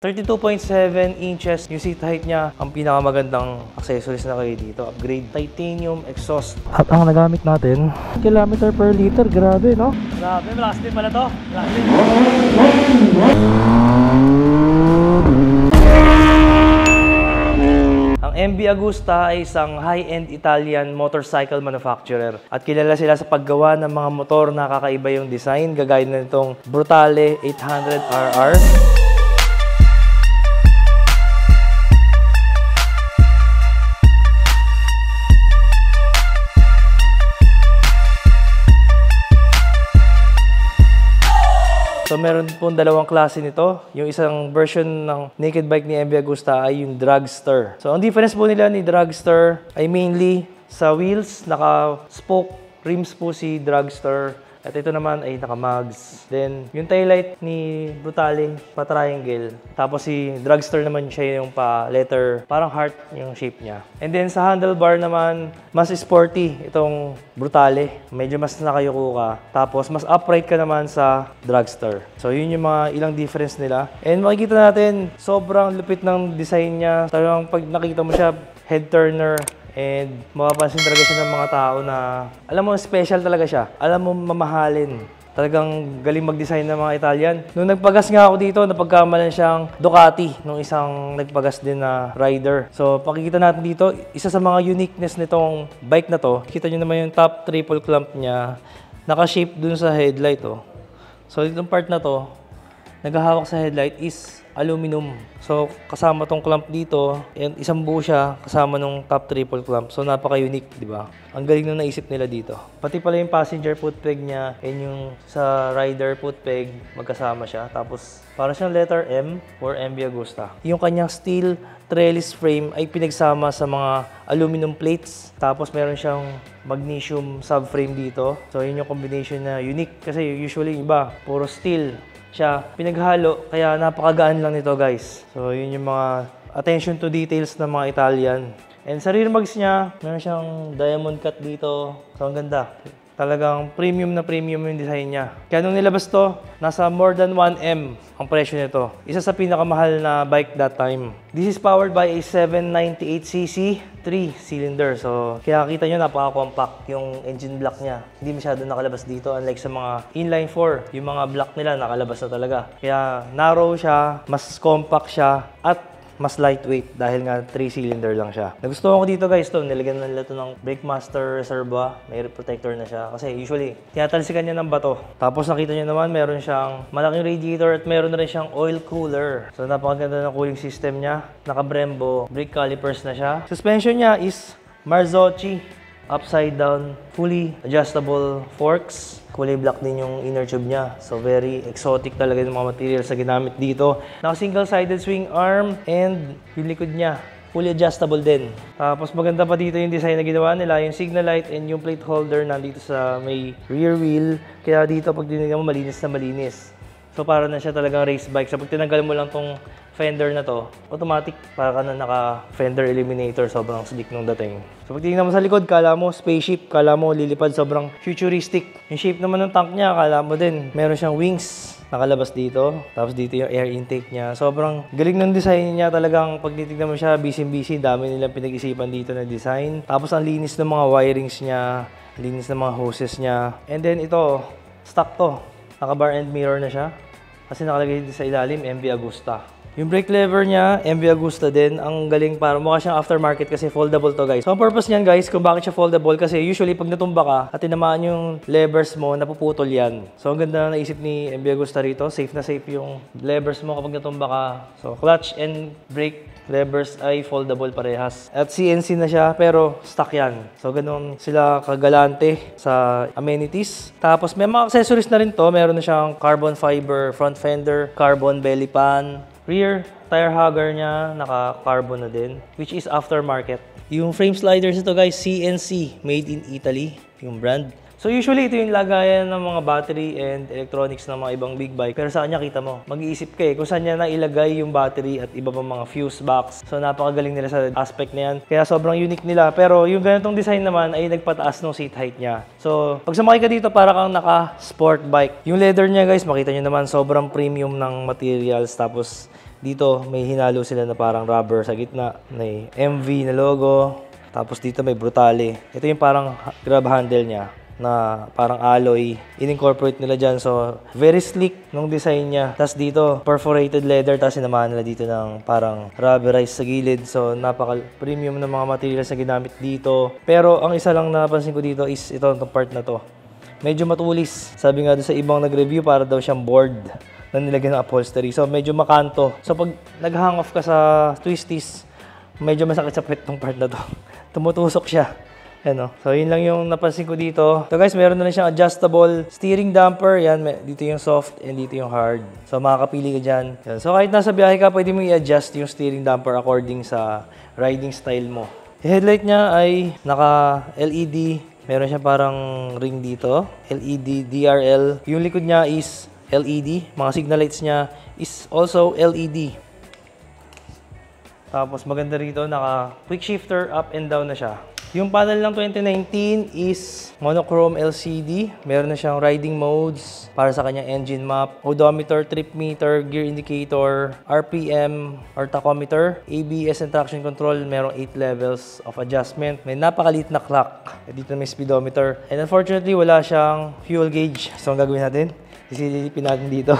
32.7 inches yung seat height niya. Ang pinakamagandang accessories na kayo dito. Upgrade titanium exhaust. At ang nagamit natin, kilometer per liter. Grabe, no? Grabe, malakas din pala to. Malakas din. Ang MV Agusta ay isang high-end Italian motorcycle manufacturer. At kilala sila sa paggawa ng mga motor na kakaiba yung design. Gagaya na nitong Brutale 800RR. So meron po dalawang klase nito. Yung isang version ng naked bike ni MV Agusta ay yung Dragster. So ang difference po nila ni Dragster ay mainly sa wheels, naka-spoke rims po si Dragster. At ito naman ay naka-mags. Then yung taillight ni Brutale pa-triangle. Tapos si Dragster naman siya yung pa-letter, parang heart yung shape niya. And then sa handlebar naman, mas sporty itong Brutale. Medyo mas nakayuko ka. Tapos mas upright ka naman sa Dragster. So yun yung mga ilang difference nila. And makikita natin, sobrang lupit ng design niya. Talagang pag nakita mo siya, head turner. And mapapansin talaga siya ng mga tao na, alam mo, special talaga siya. Alam mo, mamahalin. Talagang galing mag-design ng mga Italian. Nung nagpagas nga ako dito, napagkamalan siyang Ducati nung isang nagpagas din na rider. So, pakikita natin dito, isa sa mga uniqueness nitong bike na to, kita nyo naman yung top triple clamp niya, naka-shape dun sa headlight. Oh. So, itong part na to, naghahawak sa headlight is aluminum. So, kasama tong clamp dito, and isang buo siya kasama nung top triple clamp. So, napaka-unique, di ba? Ang galing nung naisip nila dito. Pati pala yung passenger foot peg niya and yung sa rider foot peg, magkasama siya. Tapos, para siyang letter M for MV Agusta. Yung kanyang steel trellis frame ay pinagsama sa mga aluminum plates. Tapos, meron siyang magnesium subframe dito. So, yun yung combination na unique. Kasi usually, iba, puro steel siya pinaghalo, kaya napakagaan lang nito, guys. So yun yung mga attention to details ng mga Italian. And sa rear mags niya, meron siyang diamond cut dito. So ang ganda. Talagang premium na premium yung design niya. Kaya nung nilabas to, nasa more than 1M ang presyo nito. Isa sa pinakamahal na bike that time. This is powered by a 798cc 3-cylinder. So, kaya kita nyo napaka-compact yung engine block niya. Hindi masyado nakalabas dito. Unlike sa mga inline 4, yung mga block nila nakalabas na talaga. Kaya narrow siya, mas compact siya, at mas lightweight dahil nga 3-cylinder lang siya. Nagustuhan ko dito, guys, to. Nilagyan na nila to ng Brake Master Reserva. May protector na siya. Kasi usually, tinatalsikan niya ng bato. Tapos nakita niyo naman, meron siyang malaking radiator at meron na rin siyang oil cooler. So napakaganda ng cooling system niya. Naka-Brembo brake calipers na siya. Suspension niya is Marzocchi upside down, fully adjustable forks. Kulay black din yung inner tube niya. So very exotic talaga yung mga materials na ginamit dito. Naka single-sided swing arm and yung likod niya fully adjustable din. Tapos maganda pa dito yung design na ginawa nila, yung signal light and yung plate holder nandito sa may rear wheel. Kaya dito pag dinigyan mo, malinis na malinis. So para na siya talagang race bike. So pag tinanggal mo lang tong fender na to, automatic para ka na naka-fender eliminator. Sobrang slick nung dating. So pag tingnan mo sa likod, kala mo spaceship, kala mo lilipad, sobrang futuristic. Yung shape naman ng tank niya, kala mo din, meron siyang wings nakalabas dito. Tapos dito yung air intake niya. Sobrang galing ng design niya. Talagang pag titignan mo siya, busy-busy, dami nilang pinag-isipan dito na design. Tapos ang linis ng mga wirings niya, linis ng mga hoses niya. And then ito, stock to. Naka-bar and mirror na siya. Kasi nakalagay dito sa ilalim, MV Agusta. Yung brake lever niya, MV Agusta din. Ang galing, para mukha siyang aftermarket kasi foldable to, guys. So ang purpose niyan, guys, kung bakit siya foldable, kasi usually pag natumba ka at tinamaan yung levers mo, napuputol yan. So ang ganda na naisip ni MV Agusta rito. Safe na safe yung levers mo kapag natumba ka. So clutch and brake levers ay foldable parehas. At CNC na siya, pero stock yan. So ganun sila kagalante sa amenities. Tapos may mga accessories na rin to. Meron na siyang carbon fiber front fender, carbon belly pan. Rear tire hugger niya, naka-carbon na din, which is aftermarket. Yung frame sliders ito, guys, CNC, made in Italy, yung brand. So usually ito yung lagayan ng mga battery and electronics ng mga ibang big bike. Pero sa kanya, kita mo, mag-iisip ka kung saan niya na ilagay yung battery at iba pang mga fuse box. So napakagaling nila sa aspect na yan. Kaya sobrang unique nila. Pero yung ganitong design naman ay nagpataas ng seat height niya. So pag sumakay ka dito, para kang naka-sport bike. Yung leather niya, guys, makita nyo naman, sobrang premium ng materials. Tapos Dito, may hinalo sila na parang rubber sa gitna. May MV na logo. Tapos dito may Brutale. Ito yung parang grab handle niya na parang alloy. In-incorporate nila dyan. So, very sleek nung design niya. Tapos dito, perforated leather. Tapos sinamahan nila dito ng parang rubberized sa gilid. So, napaka-premium ng mga materials na ginamit dito. Pero, ang isa lang napansin ko dito is itong part na to. Medyo matulis. Sabi nga doon sa ibang nag-review, para daw siyang board na nilagyan ng upholstery. So, medyo makanto. So, pag nag-hang off ka sa twisties, medyo masakit sa pet tong part na to. Tumutusok siya. Ano? So, yun lang yung napansin ko dito. So, guys, meron na rin siyang adjustable steering damper. Yan, dito yung soft and dito yung hard. So, makakapili ka dyan. Yan. So, kahit nasa biyahe ka, pwede mo i-adjust yung steering damper according sa riding style mo. Yung headlight niya ay naka-LED. Meron siya parang ring dito. LED, DRL. Yung likod niya is LED. Mga signal lights niya is also LED. Tapos maganda rito, naka quick shifter, up and down na siya. Yung panel ng 2019 is monochrome LCD. Meron na siyang riding modes para sa kanyang engine map, odometer, trip meter, gear indicator, RPM or tachometer, ABS and traction control. Merong 8 levels of adjustment. May napakalit na clock. Dito may speedometer. And unfortunately, wala siyang fuel gauge. So, ang gagawin natin, isilipin natin dito.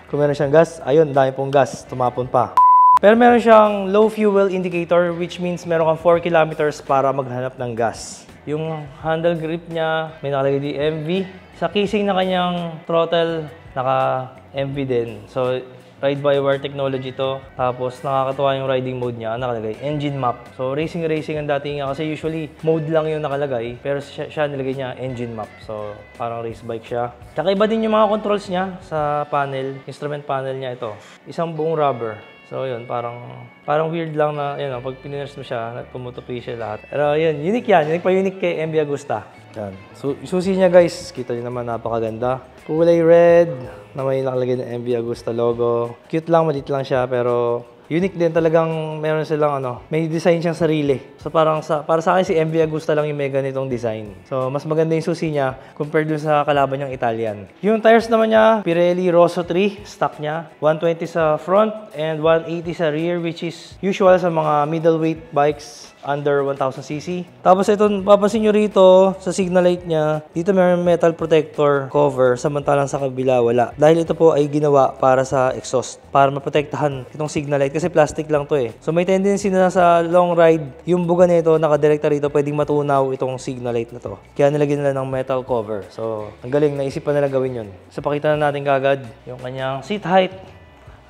Kung meron siyang gas, ayun, dami pong gas. Tumapon pa. Pero meron siyang low fuel indicator, which means meron kang 4 kilometers para maghanap ng gas. Yung handle grip niya, may nakalagay di MV. Sa casing na kanyang throttle, naka-MV din. So, ride-by-wire technology to. Tapos, nakakatuwa yung riding mode niya, nakalagay engine map. So, racing ang dating niya. Kasi usually, mode lang yung nakalagay. Pero siya nilagay niya engine map. So, parang race bike siya. Tsaka iba din yung mga controls niya sa panel. Instrument panel niya ito. Isang buong rubber. So, yun, parang weird lang na, yun, pag pinurse mo siya, pumutupi siya lahat. Pero, yun, unique yan. Unique kay MV Agusta. Yan. So, susi niya, guys, kita niyo naman, napakaganda. Kulay red, na may nakalagay ng MV Agusta logo. Cute lang, maliit lang siya, pero unique din talagang meron silang may design siyang sarili. So parang para sa akin si MV Agusta lang yung may ganitong design. So mas maganda yung susi niya compared dun sa kalaban niyang Italian. Yung tires naman niya, Pirelli Rosso 3 stock niya. 120 sa front and 180 sa rear, which is usual sa mga middleweight bikes under 1000cc. Tapos ito, papansin nyo rito sa signal light niya, dito mayroon metal protector cover, samantalang sa kabila wala. Dahil ito po ay ginawa para sa exhaust, para maprotektahan itong signal light kasi plastic lang to eh. So may tendency na sa long ride, yung buga nito nakadirekta rito, pwedeng matunaw itong signal light na to. Kaya nilagyan nila ng metal cover. So ang galing, naisipan nila gawin yun. So pakita na natin kagad yung kanyang seat height.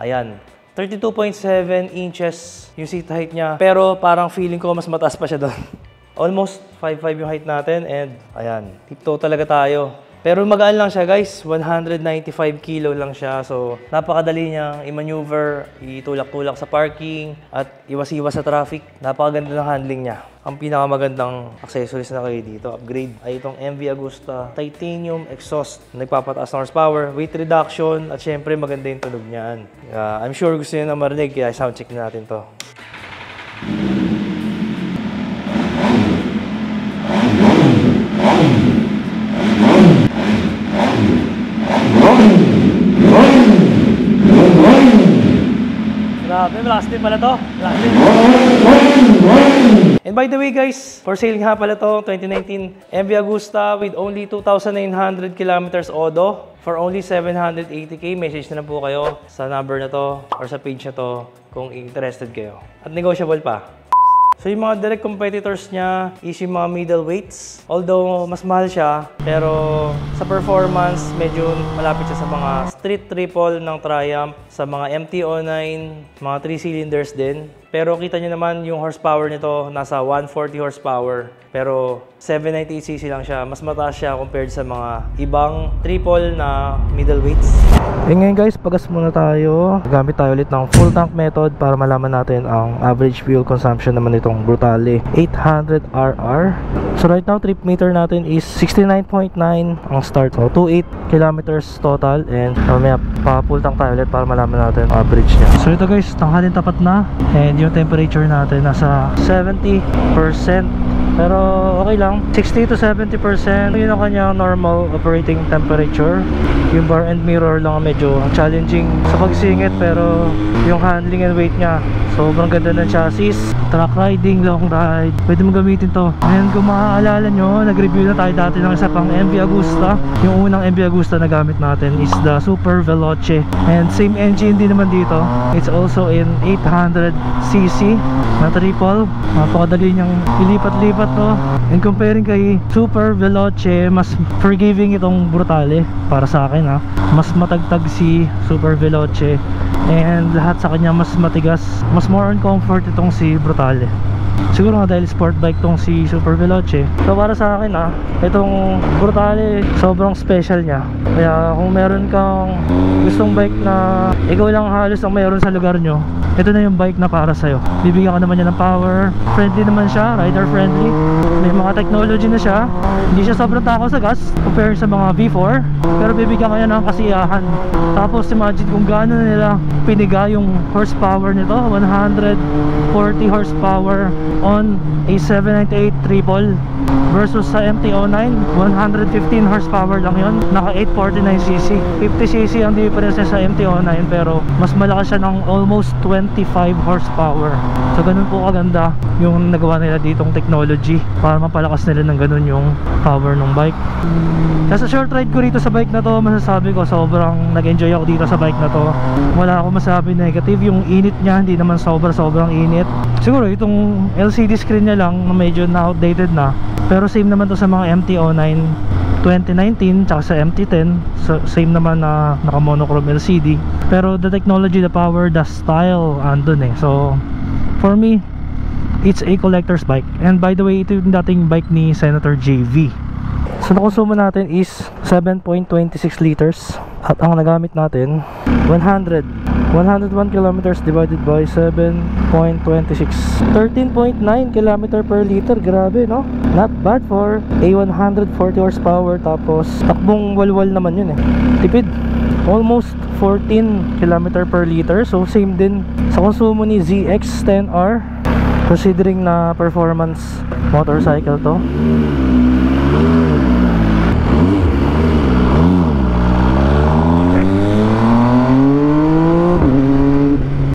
Ayan. 32.7 inches yung seat height niya. Pero parang feeling ko mas mataas pa siya doon. Almost 5'5" yung height natin and ayan, tiptoe talaga tayo. Pero magaan lang siya guys, 195 kilo lang siya. So napakadali niyang i-maneuver, itulak-tulak sa parking at iwas-iwas sa traffic. Napakaganda ng handling niya. Ang pinakamagandang accessories na kayo dito, upgrade, ay itong MV Agusta titanium exhaust. Nagpapataas ng horsepower, weight reduction, at syempre maganda yung tunog niyan. I'm sure gusto niyo na marinig, kaya sound check na natin to. Grabe, malakas din pala to. And by the way guys, for sale nga pala to, 2019 MV Agusta with only 2,900 kilometers odo for only 780k. Message na lang po kayo sa number na to or sa page na to kung interested kayo. At negotiable pa. So yung mga direct competitors niya is yung mga middleweights. Although mas mahal siya, pero sa performance medyo malapit siya sa mga street triple ng Triumph, sa mga MT-09, mga 3 cylinders din. Pero kita nyo naman yung horsepower nito, nasa 140 horsepower. Pero 798cc lang siya. Mas mataas siya compared sa mga ibang triple na middleweights. E ngayon guys, pagas muna tayo. Gamit tayo ulit ng full tank method para malaman natin ang average fuel consumption naman itong Brutale 800RR. So right now, trip meter natin is 69.9 ang start. So 28 kilometers total and mamaya pa full tank tayo ulit para malaman natin ang average niya. So ito guys, tanghalin tapat na and yung temperature natin nasa 70%. Pero okay lang, 60 to 70% yun ang kanyang normal operating temperature. Yung bar and mirror lang ang medyo challenging sa pagsingit, pero yung handling and weight niya sobrang ganda ng chassis. Truck riding, long ride, pwede mo gamitin to. And kung maaalala nyo, nag-review na tayo dati ng isa pang MV Agusta. Yung unang MV Agusta na gamit natin is the Super Veloce, and same engine din naman dito. It's also in 800cc na triple. Napakadali niyang ilipat-lipat to. And comparing kay Super Veloce, mas forgiving itong Brutale para sa akin, ha. Mas matagtag si Super Veloce, and lahat sa kanya mas matigas, mas more on comfort itong si Brutale. Siguro nga dahil sport bike tong si Super Veloce. So para sa akin, itong Brutale sobrang special niya. Kaya kung meron kang gustong bike na ikaw lang halos ang mayroon sa lugar nyo, ito na yung bike na para sa'yo. Bibigyan ka naman niya ng power, friendly naman siya, rider friendly. May mga technology na siya. Hindi siya sobrang takaw sa gas compared sa mga V4, pero bibigyan ka niya ng kasiyahan. Tapos imagine kung gaano nila piniga yung horsepower nito. 140 horsepower on a 798 triple versus sa MT-09 115 horsepower lang yun, naka 849cc. 50cc ang difference sa MT-09, pero mas malakas siya ng almost 25 horsepower. So ganun po kaganda yung nagawa nila ditong technology para mapalakas nila ng ganun yung power ng bike. Kasi short ride ko rito sa bike na to, masasabi ko sobrang nag-enjoy ako dito sa bike na to. Wala akong masabi negative. Yung init niya, hindi naman sobrang init. Siguro itong LCD screen niya lang na medyo na-outdated na, pero same naman to sa mga MT-09 2019 tsaka sa MT-10. So, same naman na naka monochrome LCD, pero the technology, the power, the style andun eh. So for me, it's a collector's bike. And by the way, ito yung dating bike ni Senator JV. So nakonsumo natin is 7.26 liters, at ang nagamit natin 101 kilometers divided by 7.26, 13.9 kilometer per liter. Grabe, no? Not bad for a 140 horsepower. Tapos takbong walwal naman yun eh. Tipid, almost 14 kilometer per liter. So same din sa konsumo ni ZX-10R, considering na performance motorcycle to.